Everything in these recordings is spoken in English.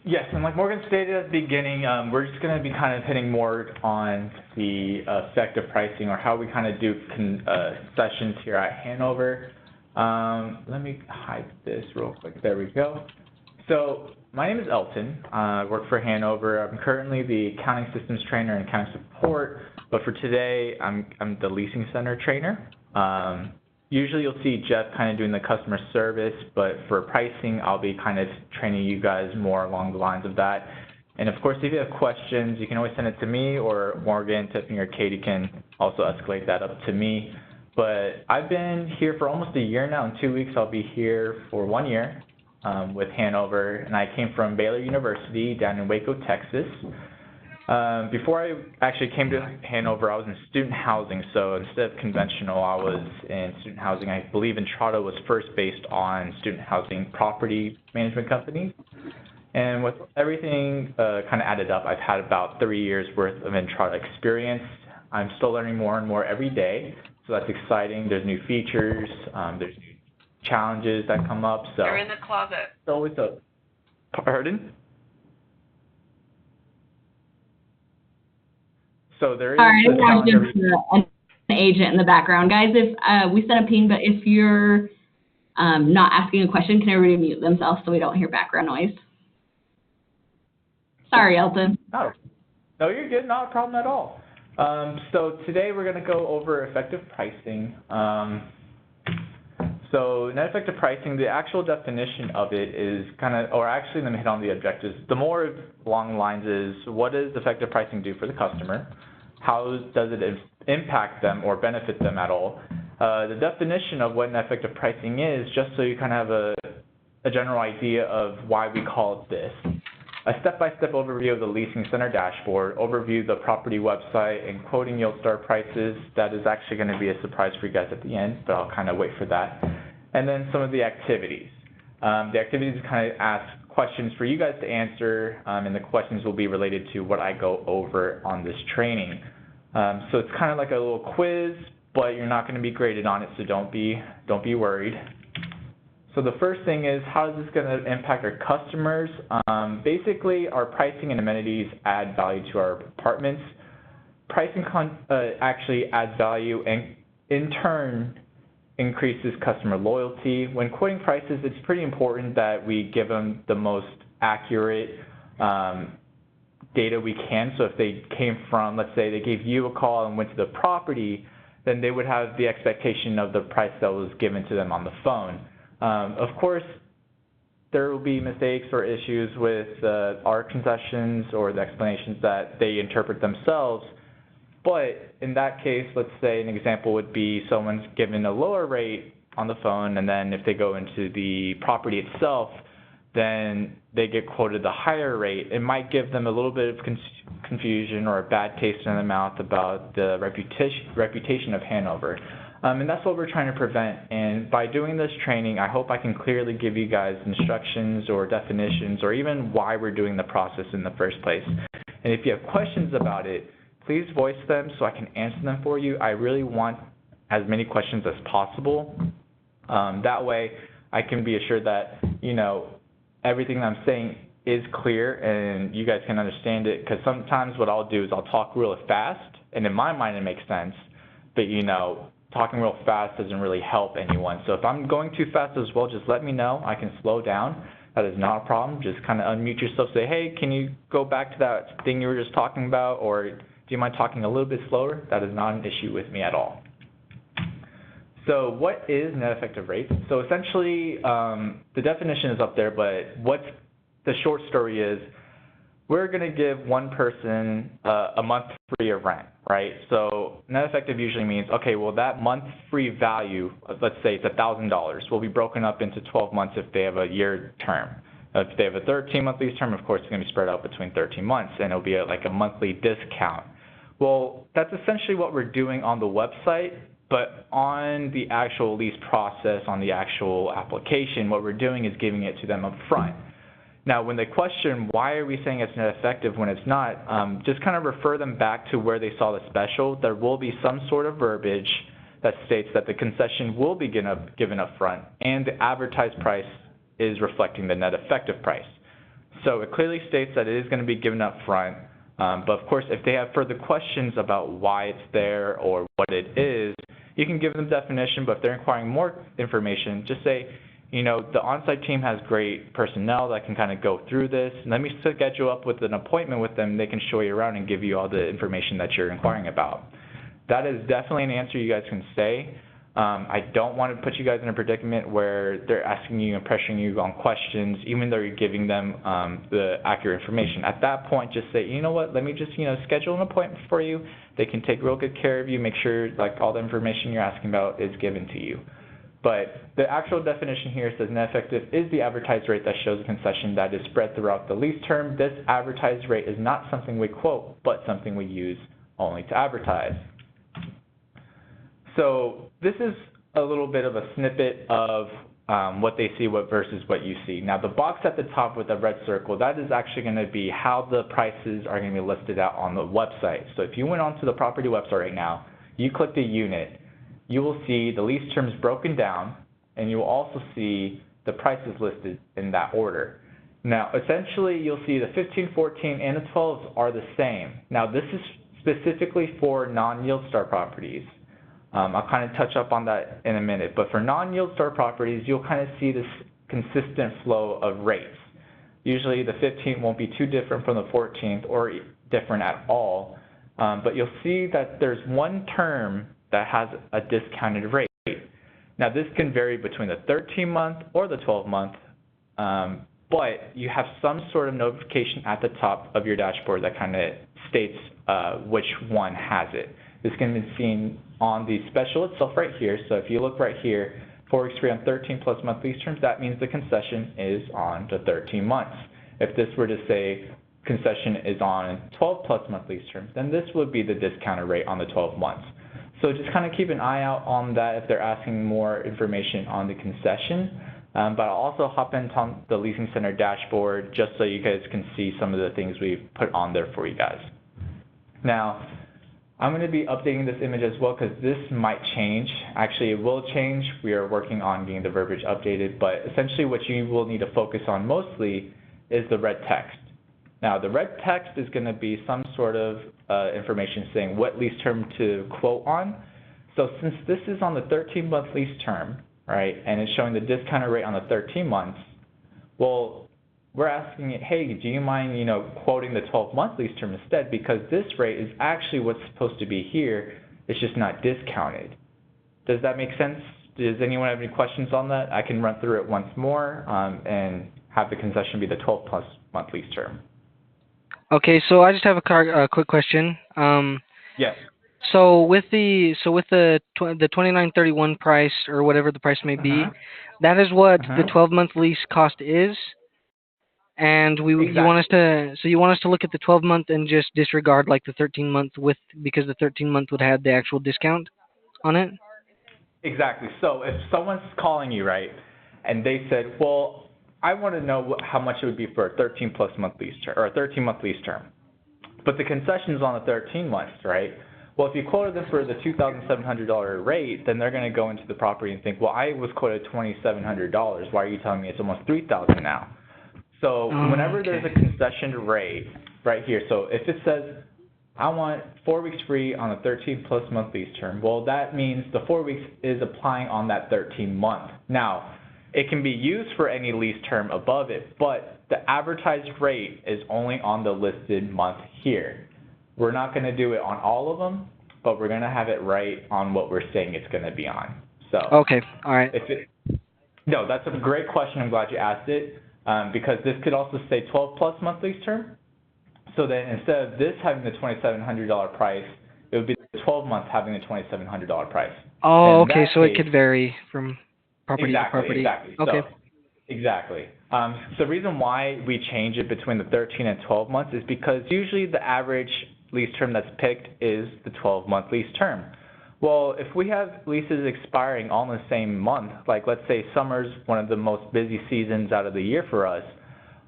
Yes, and like Morgan stated at the beginning, we're just going to be kind of hitting more on the effective pricing or how we kind of do concessions here at Hanover. Let me hide this real quick. There we go. So my name is Elton. I work for Hanover. I'm currently the accounting systems trainer and accounting support, but for today, I'm the leasing center trainer. Usually you'll see Jeff kind of doing the customer service, but for pricing, I'll be kind of training you guys more along the lines of that. And of course, if you have questions, you can always send it to me, or Morgan, Tiffany, or Katie can also escalate that up to me. But I've been here for almost a year now. In 2 weeks, I'll be here for 1 year with Hanover, and I came from Baylor University down in Waco, Texas. Before I actually came to Hanover, I was in student housing. So instead of conventional, I was in student housing. I believe Entrada was first based on student housing property management companies. And with everything kind of added up, I've had about 3 years worth of Entrada experience. I'm still learning more and more every day. So that's exciting. There's new features. There's new challenges that come up. So they're in the closet. It's always a pardon? So there is a challenge. An agent in the background. Guys, if we set a ping, but if you're not asking a question, can everybody mute themselves so we don't hear background noise? Sorry, Elton. No, you're good. Not a problem at all. So today we're going to go over effective pricing. So net effective pricing, the actual definition of it is kind of, or actually let me hit on the objectives. The more along the lines is, what does effective pricing do for the customer? How does it impact them or benefit them at all? The definition of what net effective pricing is, just so you kind of have a general idea of why we call it this. A step-by-step overview of the Leasing Center dashboard, overview the property website, and quoting yield start prices. That is actually going to be a surprise for you guys at the end, but I'll kind of wait for that. And then some of the activities. The activities kind of ask questions for you guys to answer, and the questions will be related to what I go over on this training. So it's kind of like a little quiz, but you're not going to be graded on it, so don't be worried. So the first thing is, how is this going to impact our customers? Basically, our pricing and amenities add value to our apartments. Pricing actually adds value and, in turn, increases customer loyalty. When quoting prices, it's pretty important that we give them the most accurate data we can. So if they came from, let's say they gave you a call and went to the property, then they would have the expectation of the price that was given to them on the phone. Of course, there will be mistakes or issues with our concessions or the explanations that they interpret themselves. But in that case, let's say an example would be someone's given a lower rate on the phone, and then if they go into the property itself, then they get quoted the higher rate. It might give them a little bit of confusion or a bad taste in the mouth about the reputation of Hanover. And that's what we're trying to prevent. And by doing this training, I hope I can clearly give you guys instructions or definitions or even why we're doing the process in the first place. And if you have questions about it, please voice them so I can answer them for you. I really want as many questions as possible. That way, I can be assured that, everything that I'm saying is clear and you guys can understand it. Because sometimes what I'll do is I'll talk real fast, and in my mind it makes sense. But, talking real fast doesn't really help anyone. So if I'm going too fast as well, just let me know. I can slow down. That is not a problem. Just kind of unmute yourself. Say, hey, can you go back to that thing you were just talking about? Or do you mind talking a little bit slower? That is not an issue with me at all. So what is net effective rate? So essentially, the definition is up there, but what the short story is, we're going to give one person a month free of rent, right? So net effective usually means, okay, well, that month free value, let's say it's $1,000, will be broken up into 12 months if they have a year term. If they have a 13-month lease term, of course, it's going to be spread out between 13 months, and it'll be like a monthly discount. Well, that's essentially what we're doing on the website, but on the actual lease process, on the actual application, what we're doing is giving it to them up front. Now, when they question why are we saying it's net effective when it's not, just kind of refer them back to where they saw the special. There will be some sort of verbiage that states that the concession will be given up front, and the advertised price is reflecting the net effective price. So it clearly states that it is going to be given up front. But of course, if they have further questions about why it's there or what it is, you can give them definition. But if they're inquiring more information, just say, you know, the on-site team has great personnel that can kind of go through this. Let me schedule up with an appointment with them. They can show you around and give you all the information that you're inquiring about. That is definitely an answer you guys can say. I don't want to put you guys in a predicament where they're asking you and pressuring you on questions, even though you're giving them the accurate information. At that point, just say, you know what, let me just, you know, schedule an appointment for you. They can take real good care of you, make sure, like, all the information you're asking about is given to you. But the actual definition here says net effective is the advertised rate that shows a concession that is spread throughout the lease term. This advertised rate is not something we quote, but something we use only to advertise. So this is a little bit of a snippet of what they see versus what you see. Now the box at the top with the red circle, that is actually going to be how the prices are going to be listed out on the website. So if you went onto the property website right now, you click the unit, you will see the lease terms broken down, and you will also see the prices listed in that order. Now essentially you'll see the 15, 14, and the 12s are the same. Now this is specifically for non-yield star properties. I'll kind of touch up on that in a minute, but for non-yield star properties, you'll kind of see this consistent flow of rates. Usually the 15th won't be too different from the 14th or different at all, but you'll see that there's one term that has a discounted rate. Now this can vary between the 13-month or the 12-month, but you have some sort of notification at the top of your dashboard that kind of states which one has it. This can be seen on the special itself right here. So if you look right here, 4 weeks free on 13 plus month lease terms, that means the concession is on the 13 months. If this were to say concession is on 12 plus month lease terms, then this would be the discounted rate on the 12 months. So just kind of keep an eye out on that if they're asking more information on the concession. But I'll also hop into the Leasing Center dashboard just so you guys can see some of the things we've put on there for you guys. Now, I'm going to be updating this image as well because this might change. Actually, it will change. We are working on getting the verbiage updated, but essentially what you will need to focus on mostly is the red text. Now, the red text is going to be some sort of information saying what lease term to quote on. So since this is on the 13-month lease term, right, and it's showing the discounted rate on the 13 months, well, we're asking it, hey, do you mind, you know, quoting the 12-month lease term instead? Because this rate is actually what's supposed to be here. It's just not discounted. Does that make sense? Does anyone have any questions on that? I can run through it once more and have the concession be the 12-plus month lease term. Okay, so I just have a quick question. Yes. So with the 2931 price or whatever the price may be, that is what the 12-month lease cost is. And exactly. you want us to look at the 12-month and just disregard like the 13-month because the 13-month would have the actual discount on it? Exactly. So if someone's calling you, right, and they said, well, I want to know how much it would be for a 13-plus month lease term or a 13-month lease term, but the concession's on the 13 months, right? Well, if you quoted them for the $2,700 rate, then they're going to go into the property and think, well, I was quoted $2,700. Why are you telling me it's almost $3,000 now? So whenever there's a concession rate right here, so if it says I want 4 weeks free on a 13-plus month lease term, well, that means the 4 weeks is applying on that 13-month. Now, it can be used for any lease term above it, but the advertised rate is only on the listed month here. We're not going to do it on all of them, but we're going to have it right on what we're saying it's going to be on. So okay, all right. No, that's a great question. I'm glad you asked it. Because this could also say 12-plus month lease term. So then instead of this having the $2,700 price, it would be the 12-month having the $2,700 price. Oh, okay, so it could vary from property to property. Exactly. Okay. So, exactly. The reason why we change it between the 13 and 12 months is because usually the average lease term that's picked is the 12-month lease term. Well, if we have leases expiring all in the same month, like let's say summer's one of the most busy seasons out of the year for us,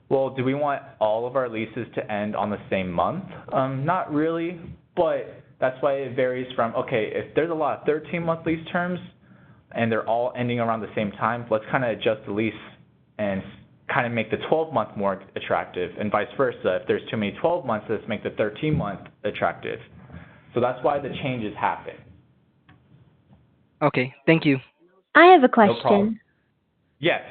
well, do we want all of our leases to end on the same month? Not really, but that's why it varies from, okay, if there's a lot of 13-month lease terms and they're all ending around the same time, let's kind of adjust the lease and kind of make the 12-month more attractive, and vice versa. If there's too many 12 months, let's make the 13-month attractive. So that's why the changes happen. Okay, thank you. I have a No question. problem. Yes.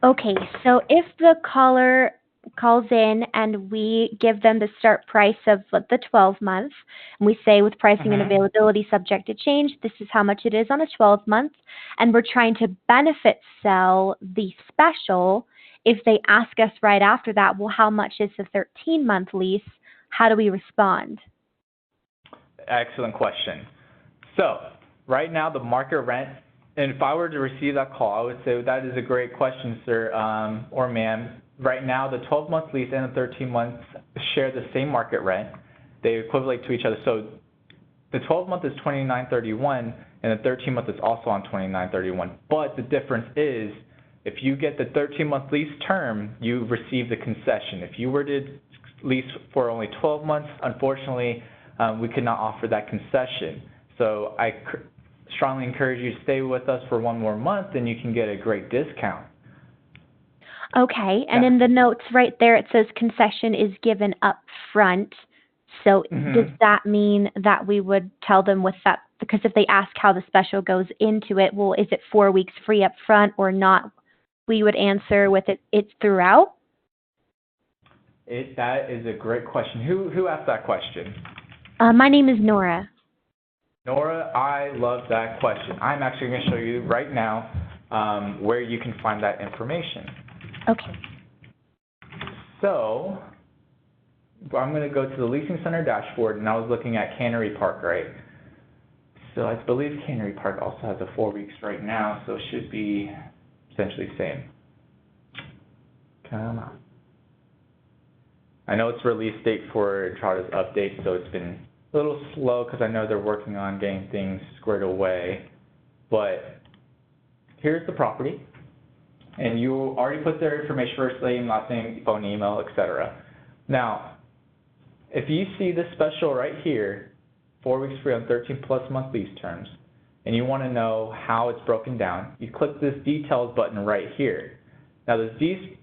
Okay, so if the caller calls in and we give them the start price of the 12 month, and we say with pricing and availability subject to change, this is how much it is on a 12 month, and we're trying to benefit sell the special, if they ask us right after that, well, how much is the 13-month lease? How do we respond? Excellent question. So right now, the market rent, and if I were to receive that call, I would say that is a great question, sir or ma'am. Right now, the 12-month lease and the 13 months share the same market rent. They equivalent to each other. So the 12-month is $29.31, and the 13-month is also on $29.31. But the difference is, if you get the 13-month lease term, you receive the concession. If you were to lease for only 12 months, unfortunately, we could not offer that concession. So I strongly encourage you to stay with us for one more month, and you can get a great discount. Okay, and in the notes right there, it says concession is given up front. So does that mean that we would tell them with that? Because if they ask how the special goes into it, well, is it 4 weeks free up front or not? We would answer with it's throughout. That is a great question. Who asked that question? My name is Nora. Nora, I love that question. I'm actually going to show you right now where you can find that information. Okay. So I'm going to go to the Leasing Center dashboard, and I was looking at Cannery Park, right? So I believe Cannery Park also has a 4 weeks right now, so it should be essentially the same. Come on. I know it's release date for Charter's update, so it's been a little slow because I know they're working on getting things squared away. But here's the property. And you already put their information, first name, last name, phone, email, etc. Now, if you see this special right here, 4 weeks free on 13 plus month lease terms, and you want to know how it's broken down, you click this details button right here. Now, this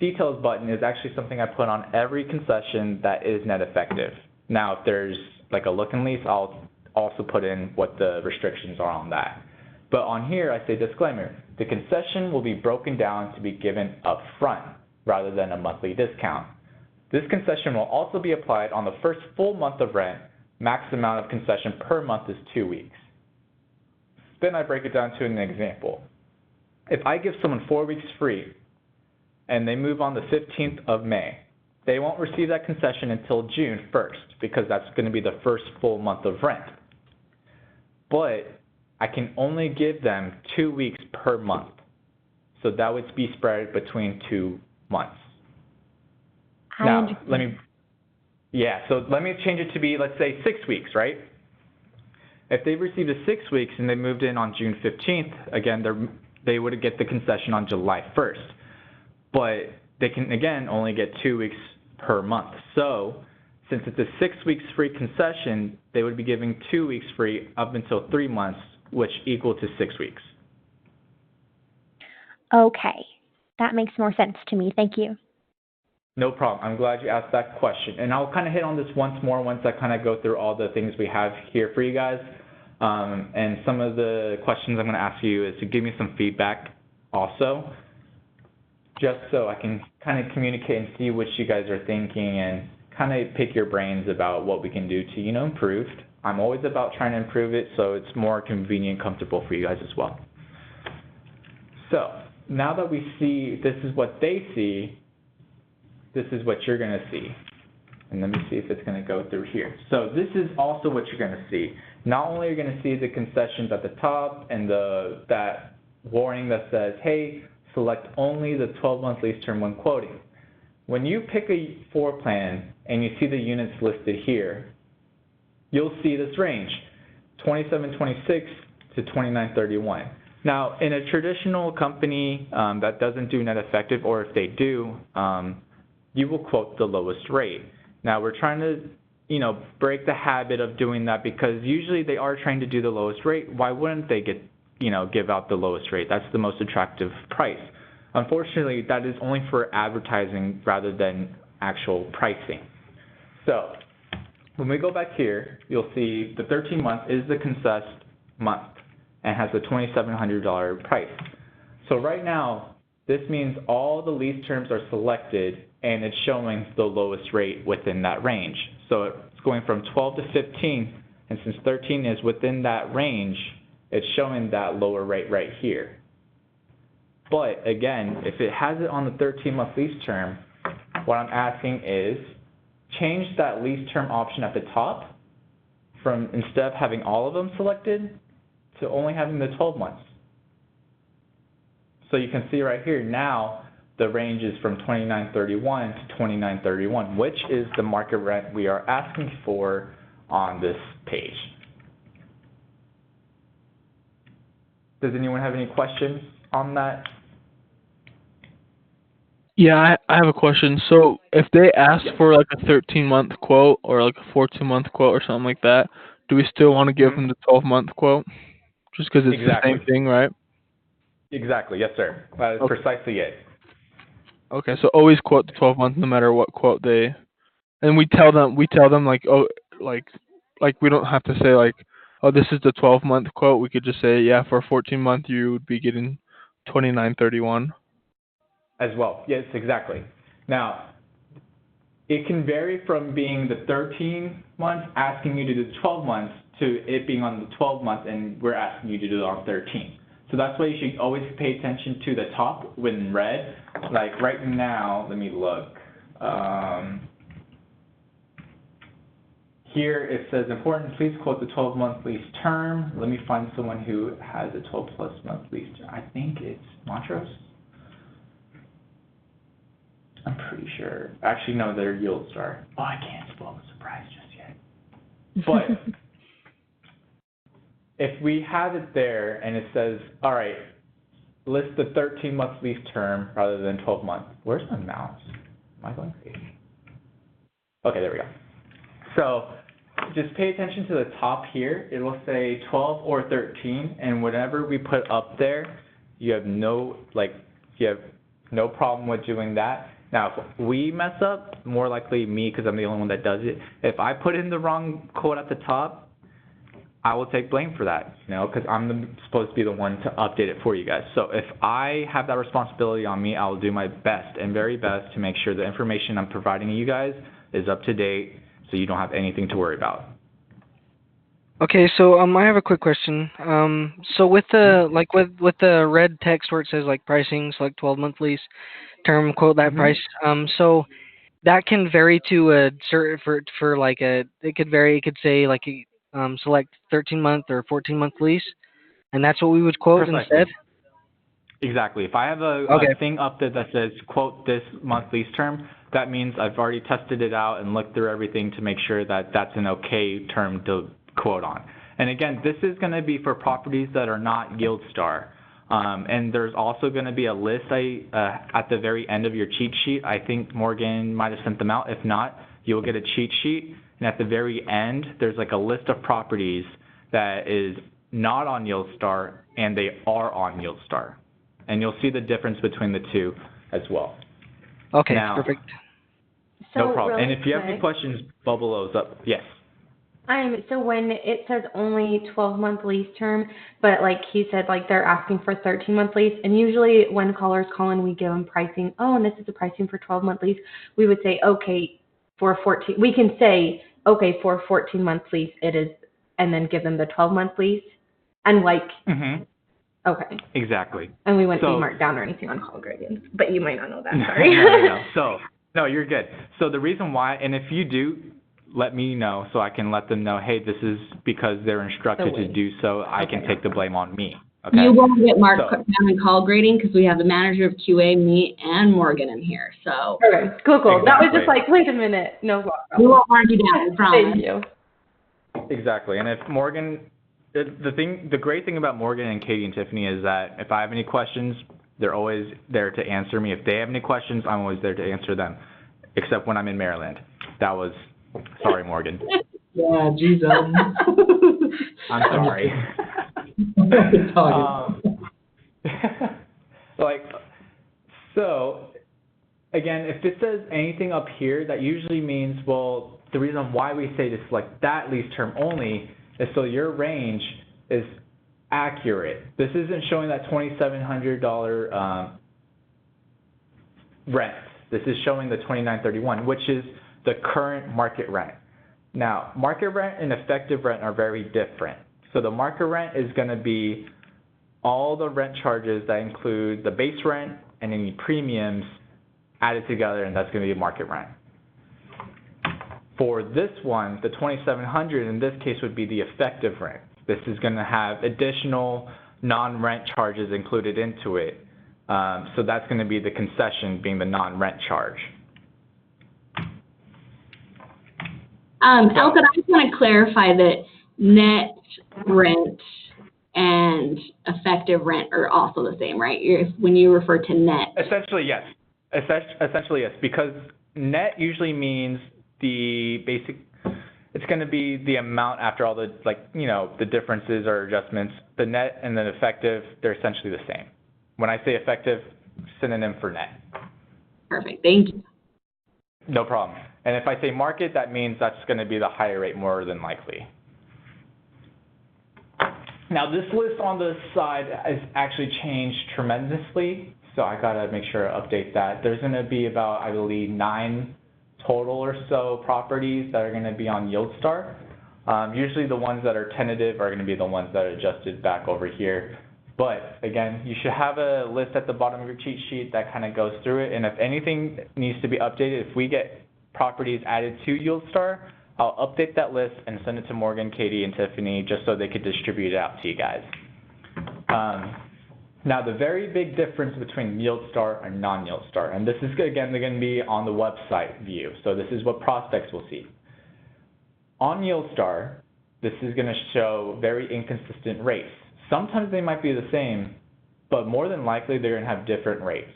details button is actually something I put on every concession that is net effective. Now, if there's like a look and lease, I'll also put in what the restrictions are on that. But on here, I say disclaimer, the concession will be broken down to be given up front rather than a monthly discount. This concession will also be applied on the first full month of rent. Max amount of concession per month is 2 weeks. Then I break it down to an example. If I give someone 4 weeks free and they move on the 15th of May, they won't receive that concession until June 1st because that's going to be the first full month of rent. But I can only give them 2 weeks per month. So that would be spread between 2 months. Now, let me change it to be, let's say, 6 weeks, right? If they received a 6 weeks and they moved in on June 15th, again, they would get the concession on July 1st. But they can, again, only get 2 weeks per month. So since it's a 6 weeks free concession, they would be giving 2 weeks free up until 3 months, which equal to 6 weeks. Okay, that makes more sense to me. Thank you. No problem. I'm glad you asked that question. And I'll kind of hit on this once more once I kind of go through all the things we have here for you guys. And some of the questions I'm going to ask you is to give me some feedback also, just so I can kind of communicate and see what you guys are thinking and kind of pick your brains about what we can do to, improve. I'm always about trying to improve it so it's more convenient and comfortable for you guys as well. So now that we see this is what they see, this is what you're going to see. And let me see if it's going to go through here. So this is also what you're going to see. Not only are you going to see the concessions at the top and that warning that says, hey, select only the 12-month lease term when quoting. When you pick a floor plan and you see the units listed here, you'll see this range, 2726 to 2931. Now, in a traditional company that doesn't do net effective, or if they do, you will quote the lowest rate. Now, we're trying to, break the habit of doing that because usually they are trying to do the lowest rate. Why wouldn't they give out the lowest rate? That's the most attractive price. Unfortunately, that is only for advertising rather than actual pricing. So when we go back here, you'll see the 13 months is the concessed month and has a $2,700 price. So right now, this means all the lease terms are selected and it's showing the lowest rate within that range. So it's going from 12 to 15, and since 13 is within that range, it's showing that lower rate right here. But again, if it has it on the 13-month lease term, what I'm asking is change that lease term option at the top from instead of having all of them selected to only having the 12 months. So you can see right here now the range is from $2,931 to $2,931, which is the market rent we are asking for on this page. Does anyone have any questions on that? Yeah, I have a question. So if they ask for like a 13-month quote or like a 14-month quote or something like that, do we still want to give them the 12-month quote? Just because it's the same thing, right? Exactly. Yes, sir. That is precisely it. Okay, so always quote the 12 months no matter what quote they, and we tell them like, oh, like we don't have to say like, oh, this is the 12-month quote. We could just say, yeah, for a 14-month you would be getting $2,931. As well. Yes, exactly. Now, it can vary from being the 13 months asking you to do the 12 months to it being on the 12 months and we're asking you to do it on 13. So that's why you should always pay attention to the top when red. Like right now, let me look. Here it says, important, please quote the 12-month lease term. Let me find someone who has a 12-plus month lease term. I think it's Montrose. I'm pretty sure. Actually, no, they're Yield Star. Oh, I can't spoil the surprise just yet. But if we have it there and it says, all right, list the 13-month lease term rather than 12 months. Where's my mouse? Am I going crazy? Okay, there we go. So just pay attention to the top here. It will say 12 or 13, and whatever we put up there, you have no problem with doing that. Now, if we mess up, more likely me because I'm the only one that does it. If I put in the wrong quote at the top, I will take blame for that, because I'm supposed to be the one to update it for you guys. So if I have that responsibility on me, I will do my best and very best to make sure the information I'm providing you guys is up to date so you don't have anything to worry about. Okay, so I have a quick question. So with the with the red text where it says like pricing, select 12-month lease term, quote that price. So that can vary to a certain for like a it could vary. It could say like select 13-month or 14-month lease, and that's what we would quote instead. Exactly. If I have a thing up there that says quote this month lease term, that means I've already tested it out and looked through everything to make sure that that's an okay term to quote on. And again, this is going to be for properties that are not Yield Star. And there's also going to be a list at the very end of your cheat sheet. I think Morgan might have sent them out. If not, you'll get a cheat sheet. And at the very end, there's like a list of properties that is not on Yield Star and they are on Yield Star. And you'll see the difference between the two as well. Okay, now, perfect. So no problem. really And if you have any questions, bubble those up. Yes. So when it says only 12-month lease term, but like he said, like they're asking for 13-month lease, and usually when callers call in, we give them pricing. Oh, and this is the pricing for 12-month lease. We would say, okay, for 14. We can say, okay, for a 14-month lease, it is, and then give them the 12-month lease, and like. Okay. Exactly. And we wouldn't be marked down or anything on call gradients, but you might not know that. Sorry. No, you're good. So the reason why, and if you do, let me know so I can let them know, hey, this is because they're instructed to do so. I can take the blame on me. Okay. You won't get marked down in call grading because we have the manager of QA, me, and Morgan in here. So. Okay. Cool. Exactly. That was just like, wait a minute. No problem. We won't mark you down. I promise. Thank you. Exactly. And if Morgan, the great thing about Morgan and Katie and Tiffany is that if I have any questions, they're always there to answer me. If they have any questions, I'm always there to answer them, except when I'm in Maryland. Sorry, Morgan. Yeah, Jesus. I'm sorry. So, again, if it says anything up here, that usually means, well, the reason why we say to select that lease term only is so your range is accurate. This isn't showing that $2,700 rent. This is showing the $2,931, which is the current market rent. Now, market rent and effective rent are very different. So the market rent is going to be all the rent charges that include the base rent and any premiums added together, and that's going to be market rent. For this one, the $2,700 in this case would be the effective rent. This is going to have additional non-rent charges included into it. So that's going to be the concession being the non-rent charge. Elton, I just want to clarify that net rent and effective rent are also the same, right? When you refer to net. Essentially, yes. Essentially, yes, because net usually means the basic, it's going to be the amount after all the, the differences or adjustments. The net and then effective, they're essentially the same. When I say effective, synonym for net. Perfect, thank you. No problem. And if I say market, that means that's going to be the higher rate more than likely. Now, this list on the side has actually changed tremendously, so I got to make sure I update that. There's going to be about, I believe, 9 total or so properties that are going to be on YieldStar. Usually the ones that are tentative are going to be the ones that are adjusted back over here. But again, you should have a list at the bottom of your cheat sheet that kind of goes through it. And if anything needs to be updated, if we get properties added to YieldStar, I'll update that list and send it to Morgan, Katie, and Tiffany just so they could distribute it out to you guys. Now, the very big difference between YieldStar and non-YieldStar, and this is, again, they're going to be on the website view. So this is what prospects will see. On YieldStar, this is going to show very inconsistent rates. Sometimes they might be the same, but more than likely they're going to have different rates.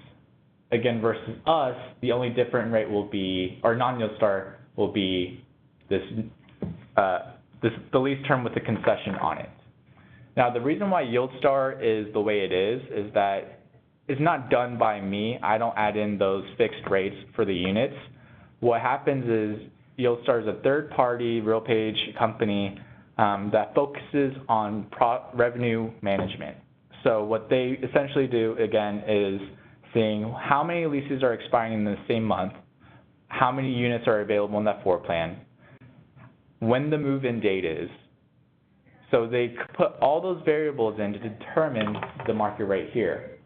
Again, versus us, the only different rate will be, or non-YieldStar will be the lease term with the concession on it. Now, the reason why YieldStar is the way it is that it's not done by me. I don't add in those fixed rates for the units. What happens is YieldStar is a third-party RealPage company that focuses on revenue management. So what they essentially do, again, is seeing how many leases are expiring in the same month, how many units are available in that floor plan, when the move-in date is. So they put all those variables in to determine the market rate here.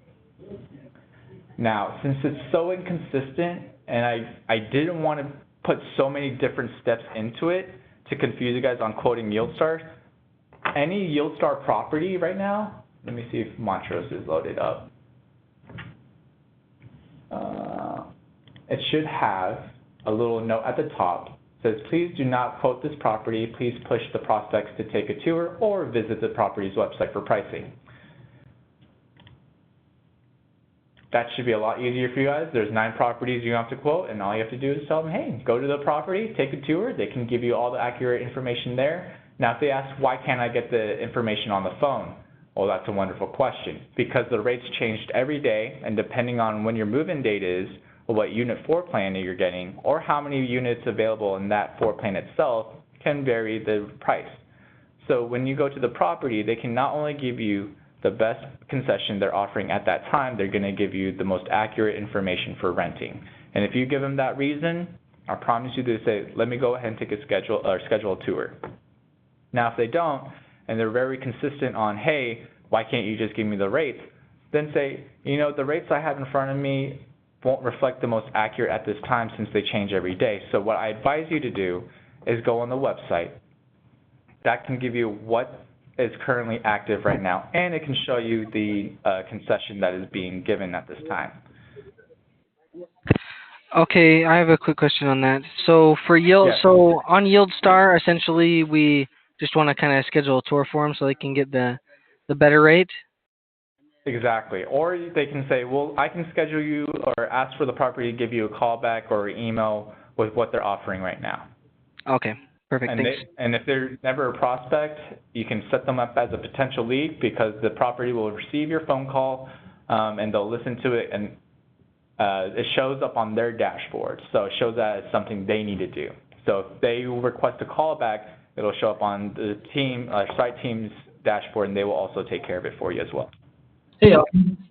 Now, since it's so inconsistent, and I didn't want to put so many different steps into it to confuse you guys on quoting YieldStar, any YieldStar property right now, let me see if Montrose is loaded up. It should have a little note at the top. Says, please do not quote this property. Please push the prospects to take a tour or visit the property's website for pricing. That should be a lot easier for you guys. There's 9 properties you have to quote, and all you have to do is tell them, hey, go to the property, take a tour. They can give you all the accurate information there. Now, if they ask, why can't I get the information on the phone? Well, that's a wonderful question. Because the rates changed every day, and depending on when your move-in date is, or what unit floor plan you're getting, or how many units available in that floor plan itself can vary the price. So when you go to the property, they can not only give you the best concession they're offering at that time, they're going to give you the most accurate information for renting. And if you give them that reason, I promise you they say, let me go ahead and take a schedule a tour. Now, if they don't, and they're very consistent on, hey, why can't you just give me the rates? Then say, the rates I have in front of me won't reflect the most accurate at this time since they change every day. So what I advise you to do is go on the website. That can give you what is currently active right now, and it can show you the concession that is being given at this time. Okay, I have a quick question on that. So for so on YieldStar, essentially we just want to kind of schedule a tour for them so they can get the better rate. Exactly. Or they can say, well, I can schedule you or ask for the property to give you a call back or email with what they're offering right now. Okay, perfect. Thanks. And if they're never a prospect, you can set them up as a potential lead because the property will receive your phone call and they'll listen to it. And it shows up on their dashboard. So it shows that it's something they need to do. So if they request a callback, it'll show up on the site team's dashboard, and they will also take care of it for you as well. Hey,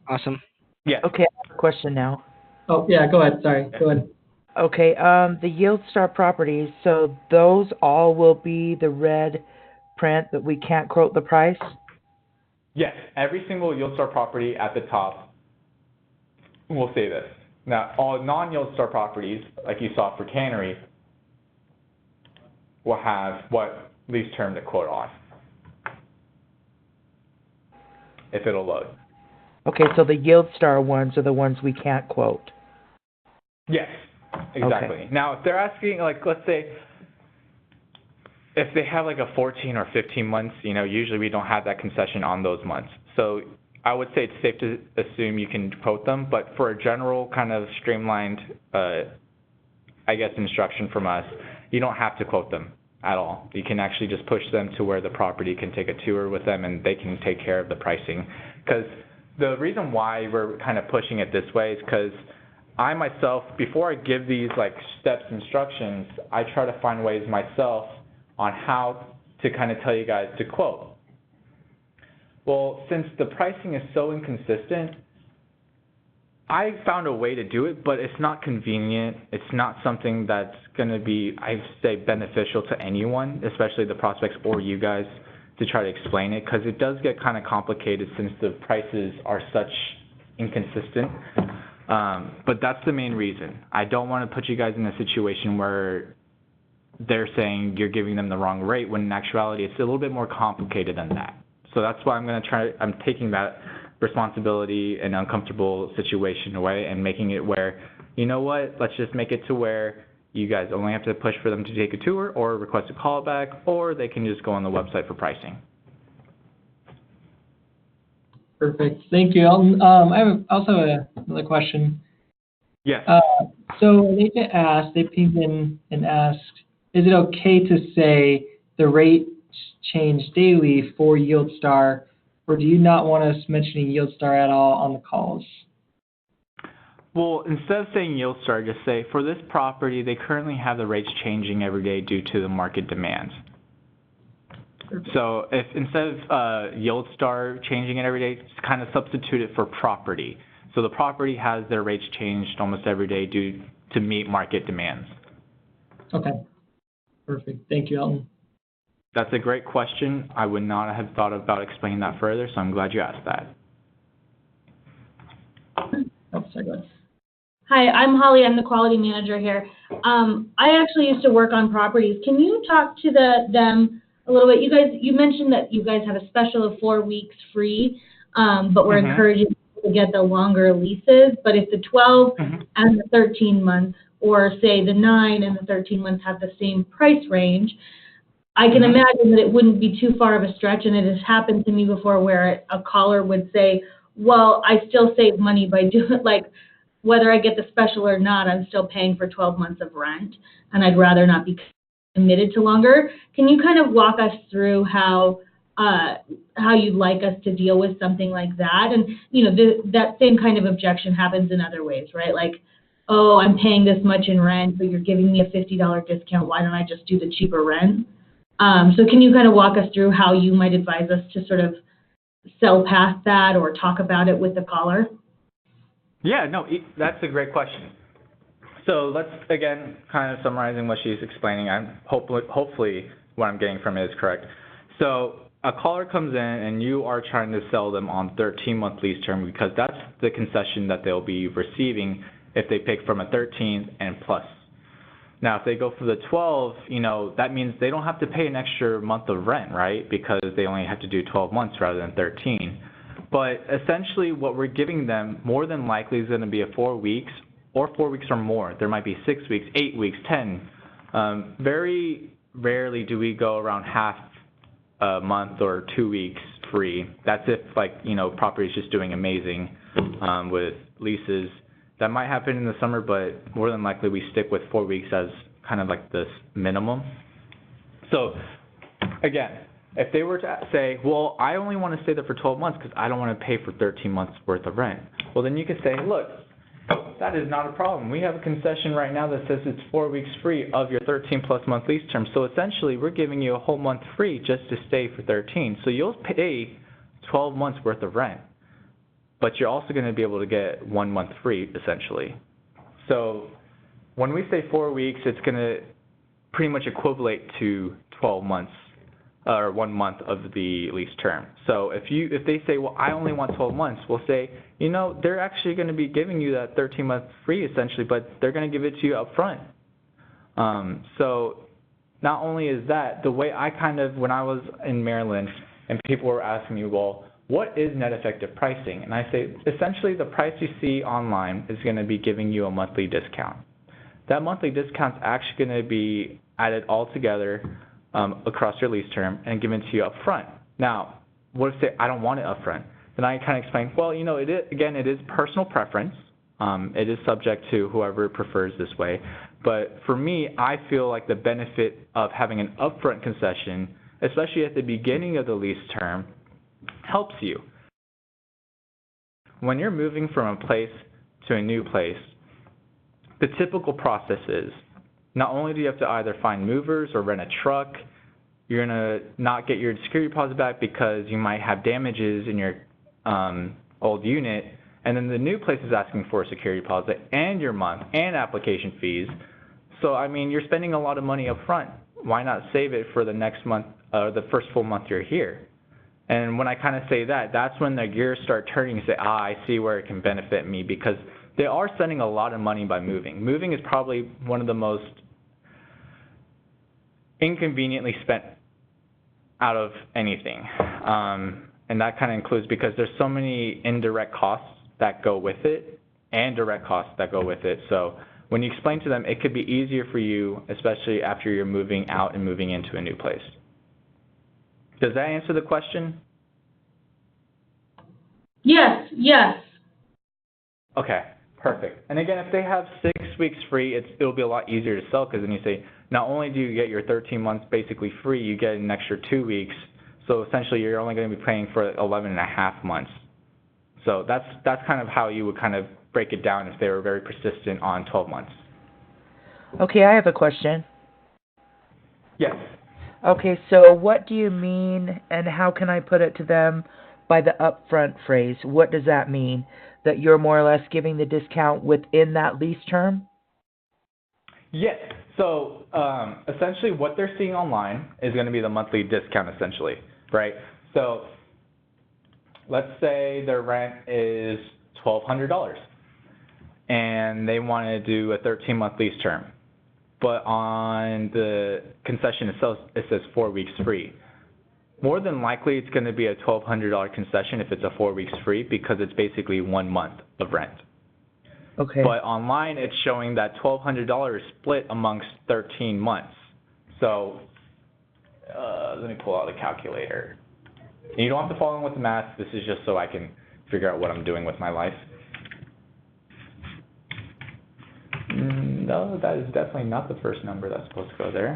Awesome. Yeah. Okay, I have a question now. oh yeah, go ahead. Sorry, go ahead. Okay, the Yield Star properties, so those all will be the red print that we can't quote the price? Yes, every single YieldStar property at the top will say this. Now, all non-YieldStar properties, like you saw for Cannery, will have what lease term to quote on, if it'll load. Okay, so the Yield Star ones are the ones we can't quote. Yes, exactly. Okay. Now, if they're asking, like, let's say, if they have like a 14 or 15 months, usually we don't have that concession on those months. So I would say it's safe to assume you can quote them, but for a general kind of streamlined, instruction from us, you don't have to quote them at all. You can actually just push them to where the property can take a tour with them, and they can take care of the pricing. Because the reason why we're kind of pushing it this way is because I myself, before I give these like steps instructions, I try to find ways myself on how to kind of tell you guys to quote. Well, since the pricing is so inconsistent, I found a way to do it, but it's not convenient. It's not something that's going to be, I'd say, beneficial to anyone, especially the prospects or you guys, to try to explain it, because it does get kind of complicated since the prices are such inconsistent. But that's the main reason. I don't want to put you guys in a situation where they're saying you're giving them the wrong rate, when in actuality it's a little bit more complicated than that. So that's why I'm taking that responsibility and uncomfortable situation away and making it where, you know what, let's just make it to where you guys only have to push for them to take a tour or request a callback, or they can just go on the website for pricing. Perfect. Thank you. I have also another question. Yes. So they pinged in and asked, is it okay to say the rates change daily for YieldStar, or do you not want us mentioning YieldStar at all on the calls? Well, instead of saying YieldStar, just say, for this property, they currently have the rates changing every day due to the market demands. Perfect. So if instead of YieldStar changing it every day, just kind of substitute it for property. So the property has their rates changed almost every day due to meet market demands. Okay. Perfect. Thank you, Elton. That's a great question. I would not have thought about explaining that further, so I'm glad you asked that. Oh, sorry, go ahead. Hi, I'm Holly. I'm the quality manager here. I actually used to work on properties. Can you talk to them a little bit? You mentioned that you guys have a special of 4 weeks free, but we're encouraging people to get the longer leases. But if the 12 and the 13 months, or say the 9 and the 13 months have the same price range, I can imagine that it wouldn't be too far of a stretch, and it has happened to me before where a caller would say, well, I still save money by doing it, like whether I get the special or not, I'm still paying for 12 months of rent, and I'd rather not be committed to longer. Can you kind of walk us through how you'd like us to deal with something like that? And, that same kind of objection happens in other ways, right? Like, oh, I'm paying this much in rent, but you're giving me a $50 discount. Why don't I just do the cheaper rent? So can you kind of walk us through how you might advise us to sort of sell past that or talk about it with the caller? Yeah, no, that's a great question. So let's, again, kind of summarizing what she's explaining. Hopefully what I'm getting from it is correct. So a caller comes in and you are trying to sell them on 13-month lease term, because that's the concession that they'll be receiving if they pick from a 13 and plus. Now, if they go for the 12, that means they don't have to pay an extra month of rent, right? Because they only have to do 12 months rather than 13. But essentially what we're giving them more than likely is going to be a 4 weeks or 4 weeks or more. There might be 6 weeks, 8 weeks, 10. Very rarely do we go around half a month or 2 weeks free. That's if, property is just doing amazing with leases. That might happen in the summer, but more than likely we stick with 4 weeks as kind of like this minimum. So, again, if they were to say, well, I only want to stay there for 12 months because I don't want to pay for 13 months worth of rent, well, then you could say, look, That is not a problem. We have a concession right now that says it's 4 weeks free of your 13-plus month lease term. So essentially, we're giving you a whole month free just to stay for 13. So you'll pay 12 months worth of rent, but you're also going to be able to get 1 month free, essentially. So when we say 4 weeks, it's going to pretty much equivalent to 12 months or 1 month of the lease term. So if they say, well, I only want 12 months, we'll say, they're actually going to be giving you that 13 month free essentially, but they're going to give it to you up front. So not only is that, the way I when I was in Maryland and people were asking me, well, what is net effective pricing? And I say, essentially the price you see online is going to be giving you a monthly discount. That monthly discount is actually going to be added all together across your lease term and given to you up front. Now, what if I don't want it up front? Then I kind of explain, well, it is personal preference. It is subject to whoever prefers this way. But for me, I feel like the benefit of having an upfront concession, especially at the beginning of the lease term, helps you. When you're moving from a place to a new place, the typical process is not only do you have to either find movers or rent a truck, you're going to not get your security deposit back because you might have damages in your old unit, and then the new place is asking for a security deposit and your month and application fees. So, you're spending a lot of money up front. Why not save it for the next month, the first full month you're here? And when I kind of say that, that's when the gears start turning and say, I see where it can benefit me, because they are spending a lot of money by moving. Moving is probably one of the most inconveniently spent out of anything. And that kind of includes, because there's so many indirect costs that go with it and direct costs that go with it. So when you explain to them, it could be easier for you, especially after you're moving out and moving into a new place. Does that answer the question? Yes. Okay, perfect. And again, if they have 6 weeks free, it'll be a lot easier to sell, because then you say, not only do you get your 13 months basically free, you get an extra 2 weeks. So essentially, you're only going to be paying for 11 and a half months. So that's kind of how you would kind of break it down if they were very persistent on 12 months. Okay, I have a question. Yes. Okay, so what do you mean, and how can I put it to them by the upfront phrase? What does that mean? That you're more or less giving the discount within that lease term? Yes. So essentially what they're seeing online is going to be the monthly discount, essentially, right? So let's say their rent is $1,200 and they want to do a 13-month lease term. But on the concession itself, it says 4 weeks free. More than likely, it's going to be a $1,200 concession if it's a 4 weeks free, because it's basically 1 month of rent. Okay. But online, it's showing that $1,200 is split amongst 13 months. So let me pull out a calculator. And you don't have to follow in with the math. This is just so I can figure out what I'm doing with my life. No, that is definitely not the first number that's supposed to go there.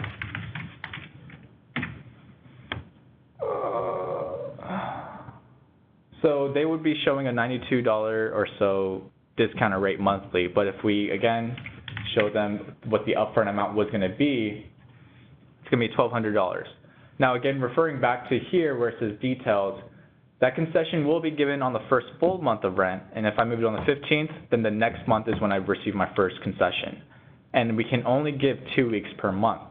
So they would be showing a $92 or so discounted rate monthly, but if we, again, show them what the upfront amount was going to be, it's going to be $1,200. Now, again, referring back to here where it says details, that concession will be given on the first full month of rent, and if I move it on the 15th, then the next month is when I receive my first concession. And we can only give 2 weeks per month.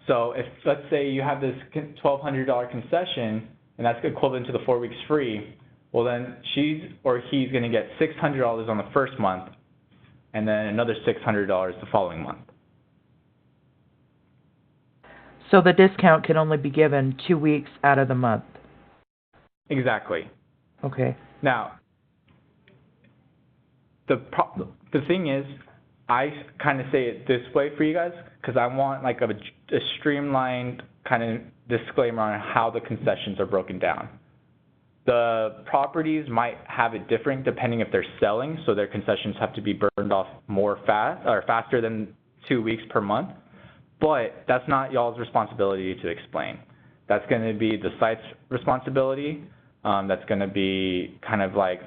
So if, let's say you have this $1,200 concession, and that's equivalent to the 4 weeks free, well then she's or he's going to get $600 on the first month, and then another $600 the following month. So the discount can only be given 2 weeks out of the month. Exactly. Okay. Now, the thing is, I kind of say it this way for you guys because I want like a streamlined kind of disclaimer on how the concessions are broken down. The properties might have it different depending if they're selling, so their concessions have to be burned off more faster than 2 weeks per month. But that's not y'all's responsibility to explain. That's going to be the site's responsibility. That's going to be kind of like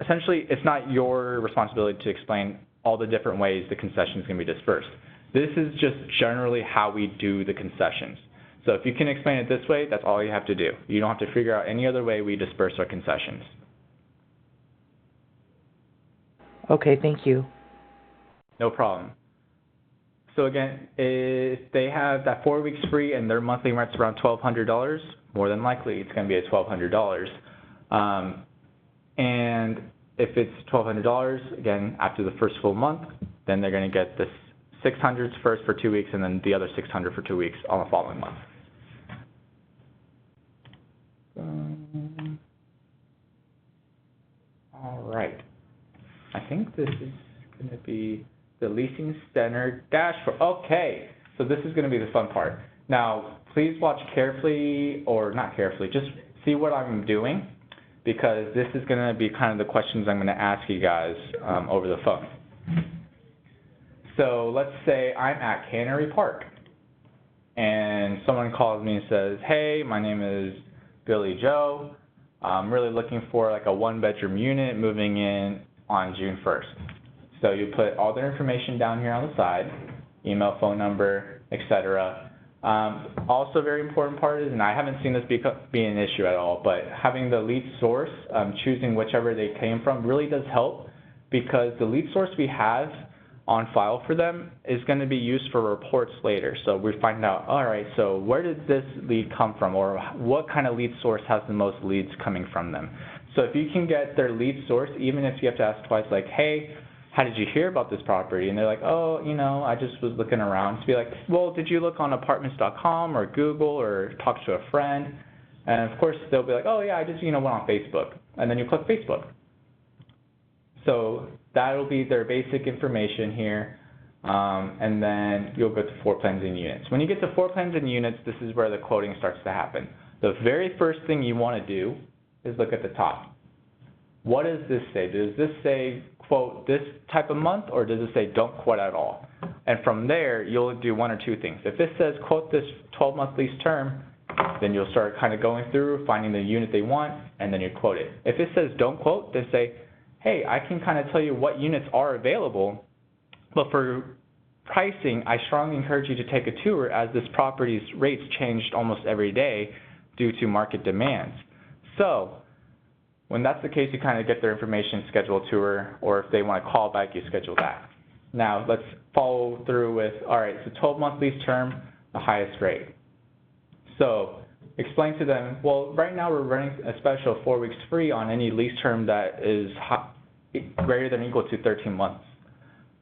essentially, it's not your responsibility to explain all the different ways the concessions can be dispersed. This is just generally how we do the concessions. So if you can explain it this way, that's all you have to do. You don't have to figure out any other way we disperse our concessions. Okay, thank you. No problem. So again, if they have that 4 weeks free and their monthly rent's around $1,200, more than likely it's going to be at $1,200. And if it's $1,200, again, after the first full month, then they're going to get the 600s first for 2 weeks and then the other 600 for 2 weeks on the following month. All right. I think this is going to be the Leasing Center dashboard. Okay, so this is going to be the fun part. Now, please watch carefully, or not carefully, just see what I'm doing, because this is going to be kind of the questions I'm going to ask you guys over the phone. So let's say I'm at Cannery Park, and someone calls me and says, hey, my name is Billy Joe. I'm really looking for like a 1-bedroom unit moving in on June 1st. So you put all their information down here on the side, email, phone number, etc. Also, very important part is, and I haven't seen this be an issue at all, but having the lead source, choosing whichever they came from really does help, because the lead source we have on file for them is going to be used for reports later. So we find out, all right, so where did this lead come from, or what kind of lead source has the most leads coming from them? So if you can get their lead source, even if you have to ask twice, like, hey, how did you hear about this property? And they're like, oh, you know, I just was looking around. To be like, well, did you look on apartments.com or Google or talk to a friend? And of course, they'll be like, oh yeah, I just, went on Facebook. And then you click Facebook. So that'll be their basic information here. And then you'll go to floor plans and units. When you get to floor plans and units, this is where the quoting starts to happen. The very first thing you want to do is look at the top. What does this say? Does this say, quote, this type of month, or does it say don't quote at all? And from there, you'll do one or two things. If it says quote this 12-month lease term, then you'll start kind of going through, finding the unit they want, and then you quote it. If it says don't quote, then say, hey, I can kind of tell you what units are available, but for pricing, I strongly encourage you to take a tour, as this property's rates changed almost every day due to market demands. So when that's the case, you kind of get their information, schedule a tour, or if they want to call back, you schedule that. Now, let's follow through with, all right, it's a 12-month lease term, the highest rate. So explain to them, well, right now we're running a special 4 weeks free on any lease term that is greater than or equal to 13 months.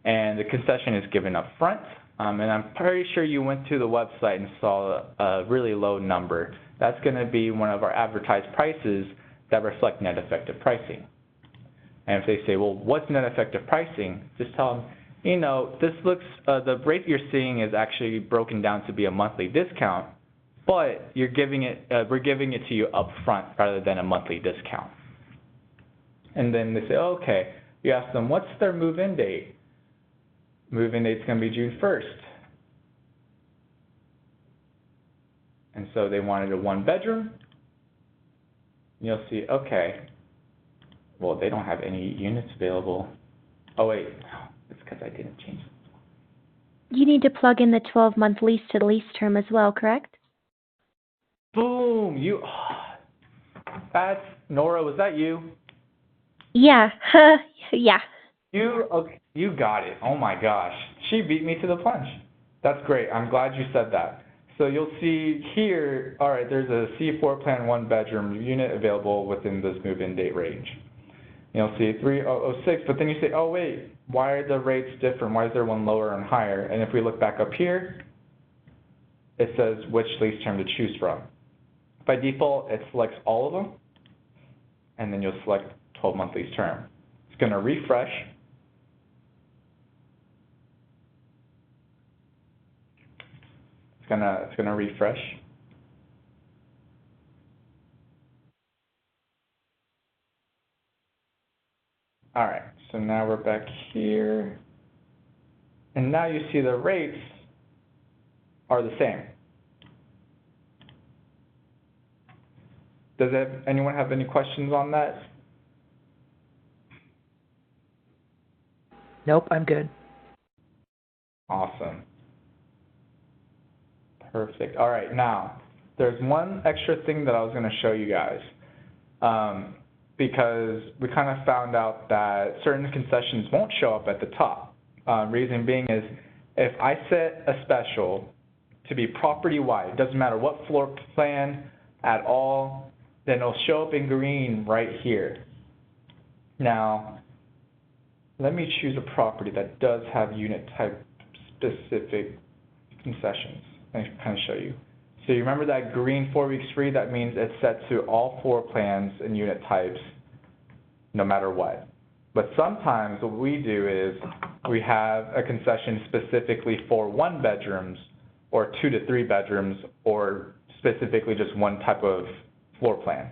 And the concession is given up front. And I'm pretty sure you went to the website and saw a really low number. That's going to be one of our advertised prices that reflect net effective pricing. And if they say, well, what's net effective pricing? Just tell them, this looks, the rate you're seeing is actually broken down to be a monthly discount, but we're giving it to you up front rather than a monthly discount. And then they say, okay. You ask them, what's their move-in date? Move-in date's going to be June 1st. And so they wanted a 1-bedroom. You'll see, okay, well, they don't have any units available. Oh, wait, it's because I didn't change it. You need to plug in the 12-month lease to the lease term as well, correct? Boom! That's, Nora, was that you? Yeah, yeah. You got it. Oh my gosh. She beat me to the punch. That's great. I'm glad you said that. So you'll see here, all right, there's a C4 plan 1-bedroom unit available within this move-in date range. You'll see 3006, but then you say, oh wait, why are the rates different? Why is there one lower and higher? And if we look back up here, it says which lease term to choose from. By default, it selects all of them, and then you'll select 12-month lease term. It's going to refresh. It's gonna refresh. All right, so now we're back here, and now you see the rates are the same. Does anyone have any questions on that? Nope, I'm good. Awesome. Perfect. All right, now, there's one extra thing that I was going to show you guys. Because we kind of found out that certain concessions won't show up at the top. Reason being is, if I set a special to be property-wide, it doesn't matter what floor plan at all, then it'll show up in green right here. Now, let me choose a property that does have unit type specific concessions. Let me kind of show you. So you remember that green 4 weeks free? That means it's set to all floor plans and unit types, no matter what. But sometimes what we do is we have a concession specifically for 1 bedrooms or 2 to 3 bedrooms or specifically just one type of floor plan.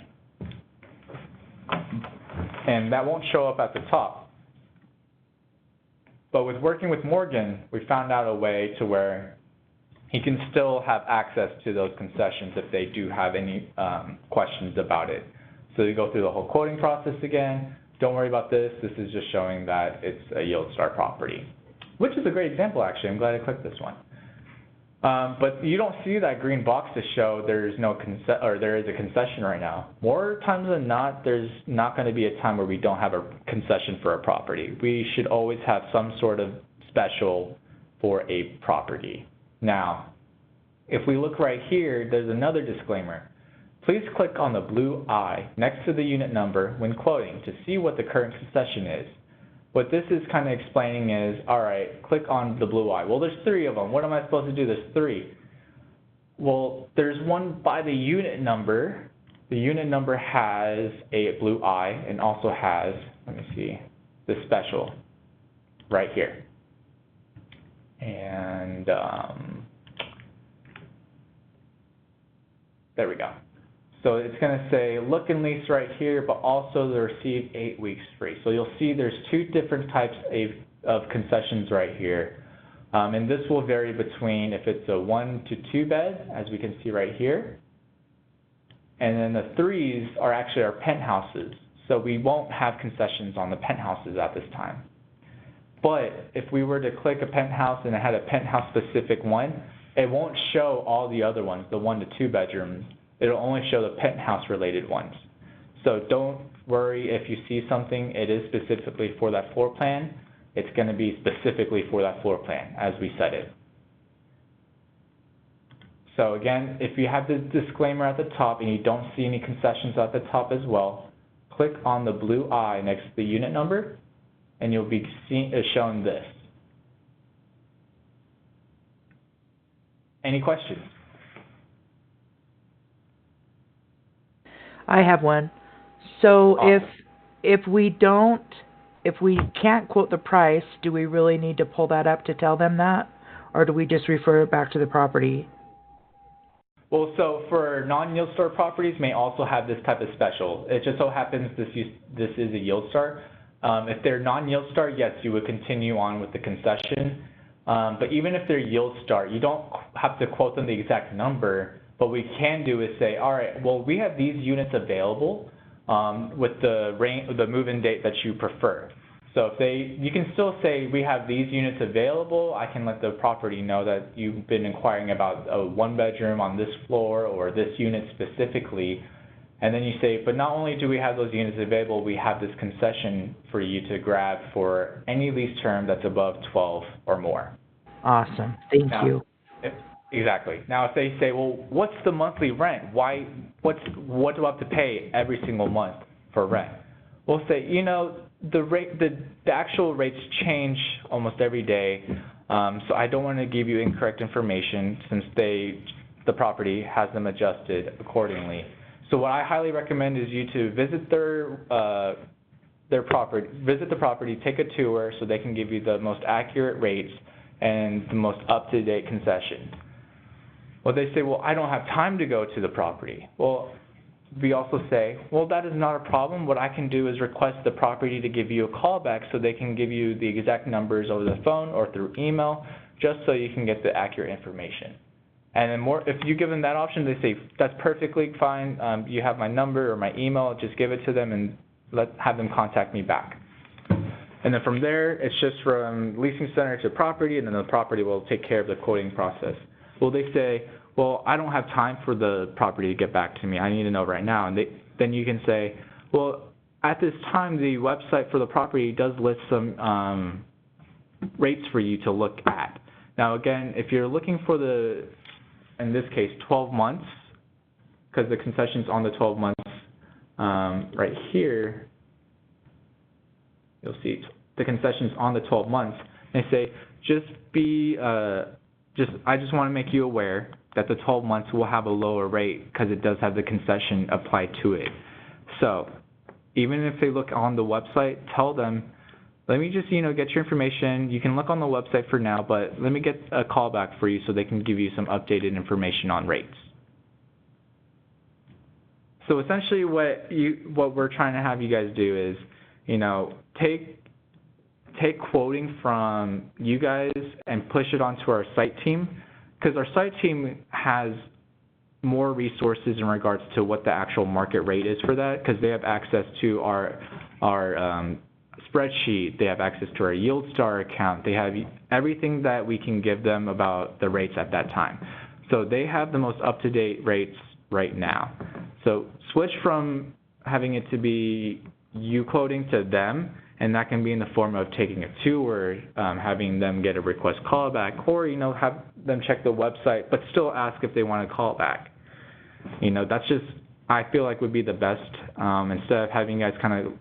And that won't show up at the top. But with working with Morgan, we found out a way to where he can still have access to those concessions if they do have any questions about it. So you go through the whole quoting process again. Don't worry about this. This is just showing that it's a YieldStar property, which is a great example, actually. I'm glad I clicked this one. But you don't see that green box to show there is a concession right now. More times than not, there's not going to be a time where we don't have a concession for a property. We should always have some sort of special for a property. Now, if we look right here, there's another disclaimer. Please click on the blue I next to the unit number when quoting to see what the current concession is. What this is kind of explaining is, all right, click on the blue I. Well, there's 3 of them. What am I supposed to do? There's 3. Well, there's one by the unit number. The unit number has a blue I and also has, let me see, the special right here. And there we go. So it's going to say look and lease right here, but also the receive 8 weeks free. So you'll see there's 2 different types of concessions right here. And this will vary between if it's a 1 to 2 bed, as we can see right here. And then the 3s are actually our penthouses. So we won't have concessions on the penthouses at this time. But if we were to click a penthouse and it had a penthouse specific one, it won't show all the other ones, the 1 to 2 bedrooms. It'll only show the penthouse related ones. So don't worry if you see something, it is specifically for that floor plan. It's going to be specifically for that floor plan as we set it. So again, if you have the disclaimer at the top and you don't see any concessions at the top as well, click on the blue I next to the unit number and you'll be shown this. Any questions? I have one. So Awesome. if we can't quote the price, do we really need to pull that up to tell them that? Or do we just refer it back to the property? Well, so for non-YieldStar properties may also have this type of special. It just so happens this is a YieldStar. If they're non-YieldStar, yes, you would continue on with the concession. But even if they're YieldStar, you don't have to quote them the exact number. What we can do is say, all right, well, we have these units available with the move-in date that you prefer. So if you can still say we have these units available. I can let the property know that you've been inquiring about a 1-bedroom on this floor or this unit specifically. And then you say, but not only do we have those units available, we have this concession for you to grab for any lease term that's above 12 or more. Awesome. Thank you. Exactly. Now, if they say, well, what's the monthly rent? What do I have to pay every single month for rent? We'll say, you know, the actual rates change almost every day, so I don't want to give you incorrect information since the property has them adjusted accordingly. So what I highly recommend is you to visit the property, take a tour so they can give you the most accurate rates and the most up-to-date concession. Well, they say, well, I don't have time to go to the property. Well, we also say, well, that is not a problem. What I can do is request the property to give you a call back so they can give you the exact numbers over the phone or through email, just so you can get the accurate information. And then if you give them that option, they say, that's perfectly fine. You have my number or my email. Just give it to them and have them contact me back. And then from there, it's just from leasing center to property, and then the property will take care of the quoting process. Well, they say, well, I don't have time for the property to get back to me. I need to know right now. And then you can say, well, at this time, the website for the property does list some rates for you to look at. Now, again, if you're looking for in this case, 12 months, because the concession's on the 12 months, right here, you'll see the concessions on the 12 months. They say, I just want to make you aware that the 12 months will have a lower rate because it does have the concession applied to it. So even if they look on the website, tell them, let me just, get your information. You can look on the website for now, but let me get a call back for you so they can give you some updated information on rates. So essentially what we're trying to have you guys do is, take quoting from you guys and push it onto our site team, because our site team has more resources in regards to what the actual market rate is for that, because they have access to our spreadsheet, they have access to our YieldStar account, they have everything that we can give them about the rates at that time. So they have the most up-to-date rates right now. So switch from having it to be you quoting to them, and that can be in the form of taking a tour, having them get a request callback, or, have them check the website, but still ask if they want to call back. That's just, I feel like would be the best, instead of having you guys kind of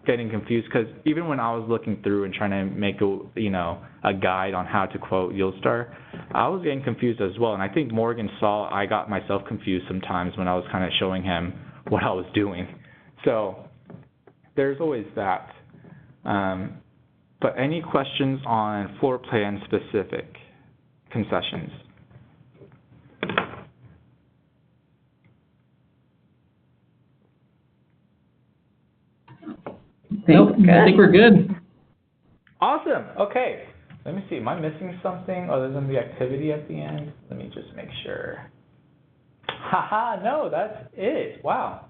getting confused, because even when I was looking through and trying to make a guide on how to quote YieldStar, I was getting confused as well. And I think Morgan saw I got myself confused sometimes when I was kind of showing him what I was doing. So there's always that. But any questions on floor plan specific concessions? Nope, I think we're good. Awesome. Okay. Let me see. Am I missing something other than the activity at the end? Let me just make sure. Haha, no, that's it. Wow.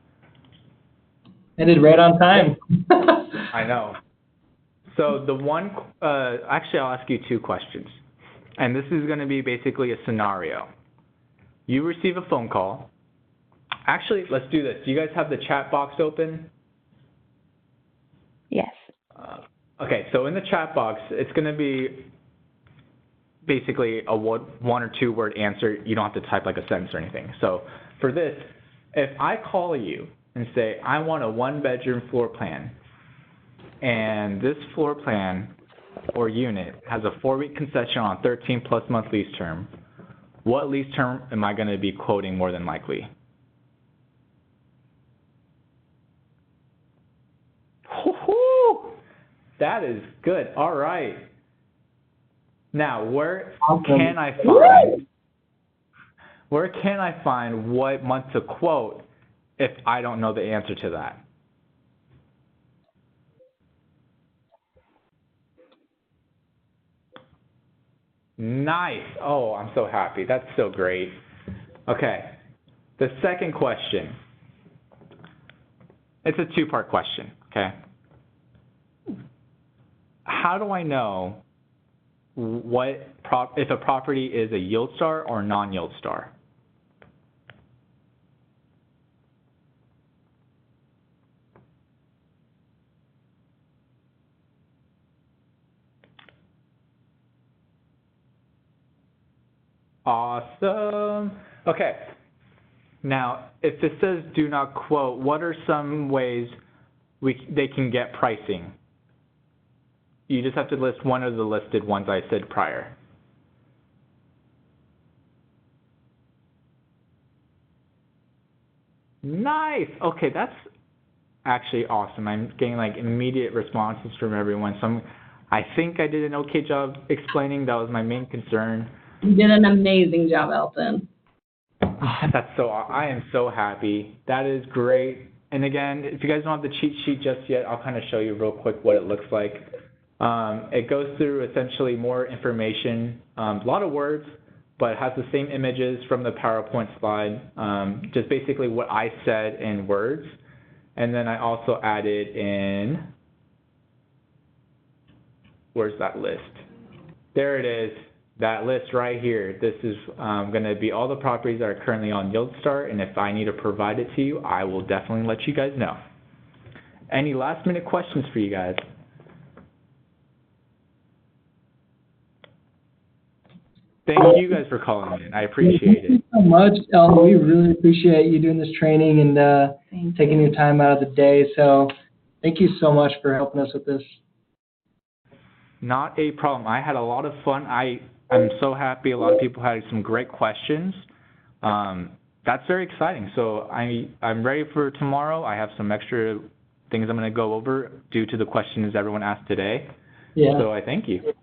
Ended right on time. I know. So the one, actually I'll ask you two questions. And this is going to be basically a scenario. You receive a phone call. Actually, let's do this. Do you guys have the chat box open? Yes. Okay, so in the chat box, it's going to be basically a one or two word answer. You don't have to type like a sentence or anything. So for this, if I call you and say, I want a 1-bedroom floor plan, and this floor plan or unit has a 4-week concession on a 13+ month lease term, what lease term am I going to be quoting more than likely? That is good. All right. Now, where can I find what month to quote if I don't know the answer to that? Nice. Oh, I'm so happy. That's so great. Okay. The second question. It's a two-part question, okay? How do I know if a property is a YieldStar or non-YieldStar? Awesome. Okay. Now, if it says do not quote, what are some ways they can get pricing? You just have to list one of the listed ones I said prior. Nice. Okay, that's actually awesome. I'm getting like immediate responses from everyone. So I think I did an okay job explaining. That was my main concern. You did an amazing job, Elton. I am so happy. That is great. And again, if you guys don't have the cheat sheet just yet, I'll kind of show you real quick what it looks like. It goes through essentially more information, a lot of words, but it has the same images from the PowerPoint slide, just basically what I said in words. And then I also added in where's that list? There it is, that list right here. This is going to be all the properties that are currently on YieldStar, and if I need to provide it to you, I will definitely let you guys know. Any last minute questions for you guys? Thank you guys for calling in. I appreciate it. Thank you so much, Ellen. We really appreciate you doing this training and taking your time out of the day. So thank you so much for helping us with this. Not a problem. I had a lot of fun. I'm so happy a lot of people had some great questions. That's very exciting. So I'm ready for tomorrow. I have some extra things I'm going to go over due to the questions everyone asked today. Yeah. So I thank you.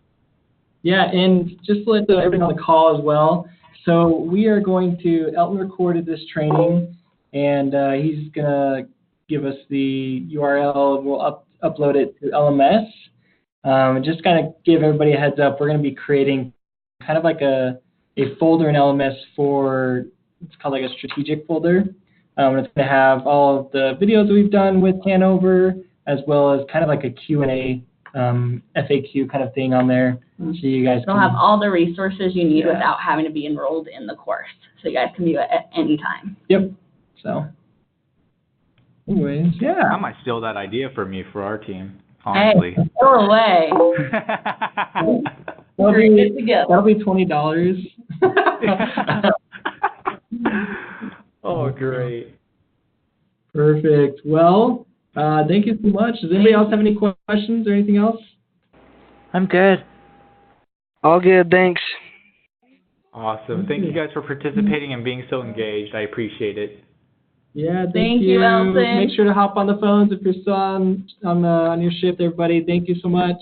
Yeah, and just to let everyone on the call as well. So we are going to, Elton recorded this training, and he's going to give us the URL. We'll upload it to LMS. And just kind of give everybody a heads up, we're going to be creating kind of like a folder in LMS for, it's called like a strategic folder. And it's going to have all of the videos that we've done with Hanover, as well as kind of like a Q&A, FAQ kind of thing on there. So you guys They'll have all the resources you need without having to be enrolled in the course. So you guys can view it at any time. Yep. So anyways, yeah. I might steal that idea from you for our team, honestly. Hey, go away. That'll be $20. Oh, great. Perfect. Well, thank you so much. Does anybody else have any questions or anything else? I'm good. All good, thanks. Awesome. Thank you guys for participating and being so engaged. I appreciate it. Yeah, Thank you, Elton. Make sure to hop on the phones if you're still on your shift, everybody. Thank you so much.